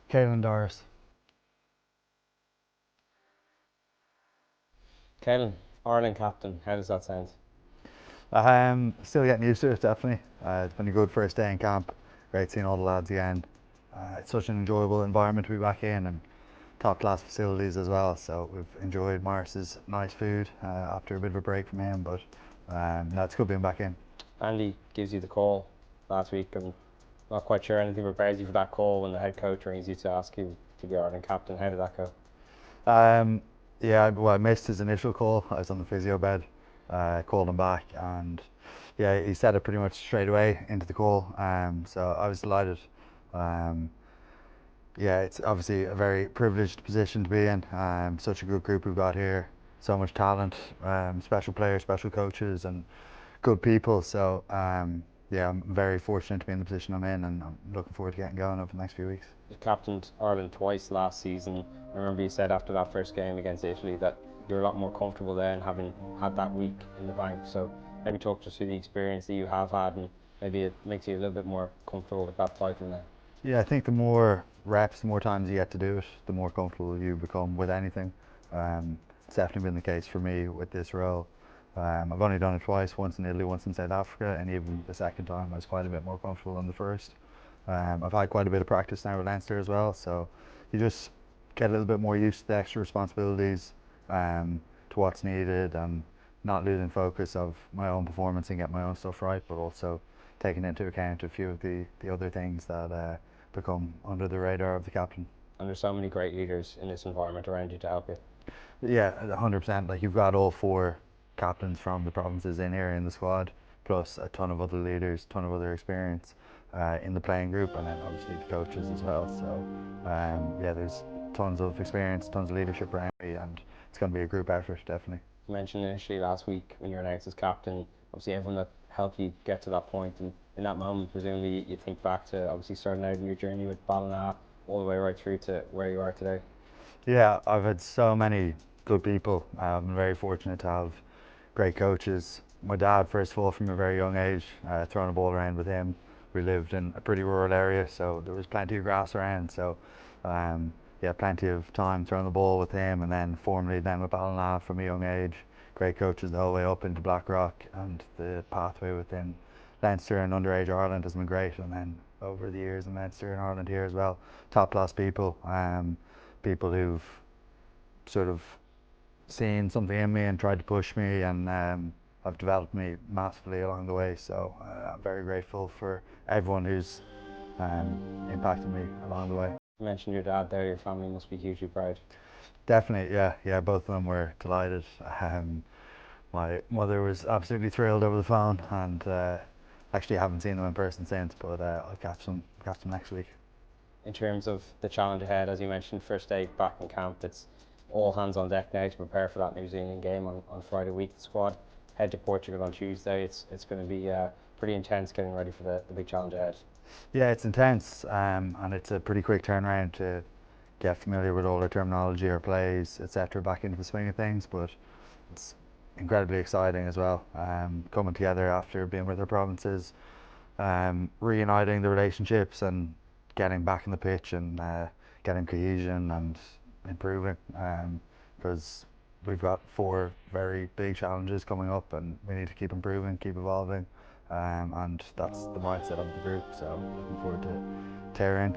Caelan, Doris. Caelan, Ireland captain, how does that sound? Still getting used to it, definitely. It's been a good first day in camp. Great seeing all the lads again. It's such an enjoyable environment to be back in, and top class facilities as well. So we've enjoyed Morris's nice food after a bit of a break from him, but no, it's good being back in. Andy gives you the call last week. I'm not quite sure anything prepares you for that call when the head coach rings you to ask you to be Ireland captain. How did that go? Um, yeah, well, I missed his initial call. I was on the physio bed. Called him back, and yeah, he said it pretty much straight away into the call. So I was delighted. Um, yeah, it's obviously a very privileged position to be in. Such a good group we've got here. So much talent, special players, special coaches, and good people. So yeah, I'm very fortunate to be in the position I'm in, and I'm looking forward to getting going over the next few weeks. You captained Ireland twice last season. I remember you said after that first game against Italy that you're a lot more comfortable there and having had that week in the bank. So maybe talk us through the experience that you have had, and maybe it makes you a little bit more comfortable with that title now. Yeah, I think the more reps, the more times you get to do it, the more comfortable you become with anything. It's definitely been the case for me with this role. I've only done it twice, once in Italy, once in South Africa, and even the second time I was quite a bit more comfortable than the first. I've had quite a bit of practice now with Leinster as well, so you just get a little bit more used to the extra responsibilities, to what's needed, and not losing focus of my own performance and get my own stuff right, but also taking into account a few of the other things that become under the radar of the captain. And there's so many great leaders in this environment around you to help you. Yeah, 100%. Like, you've got all four captains from the provinces in here in the squad, plus a ton of other leaders, ton of other experience in the playing group, and then obviously the coaches as well. So yeah, there's tons of experience, tons of leadership around me, and it's going to be a group effort, definitely. You mentioned initially last week when you were announced as captain, obviously everyone that helped you get to that point, and in that moment, presumably you think back to obviously starting out in your journey with Ballina all the way right through to where you are today. Yeah, I've had so many good people. I've been very fortunate to have great coaches. My dad, first of all, from a very young age, throwing a ball around with him. We lived in a pretty rural area, so there was plenty of grass around. So, yeah, plenty of time throwing the ball with him, and then formally then with Ballina from a young age. Great coaches the whole way up into Blackrock, and the pathway within Leinster and underage Ireland has been great. And then over the years in Leinster and Ireland here as well, top class people. People who've sort of seen something in me and tried to push me, and have developed me massively along the way. So I'm very grateful for everyone who's impacted me along the way. You mentioned your dad there, your family must be hugely proud. Definitely, yeah, yeah. Both of them were delighted. My mother was absolutely thrilled over the phone, and actually haven't seen them in person since, but I'll catch them next week. In terms of the challenge ahead, as you mentioned, first day back in camp, it's all hands on deck now to prepare for that New Zealand game on Friday week. The squad head to Portugal on Tuesday. It's going to be pretty intense getting ready for the big challenge ahead. Yeah, it's intense, and it's a pretty quick turnaround to get familiar with all our terminology, our plays, etc., back into the swing of things. But it's incredibly exciting as well. Coming together after being with our provinces, reuniting the relationships, and getting back in the pitch, and getting cohesion and improving. Because we've got four very big challenges coming up, and we need to keep improving, keep evolving. And that's the mindset of the group. So looking forward to tearing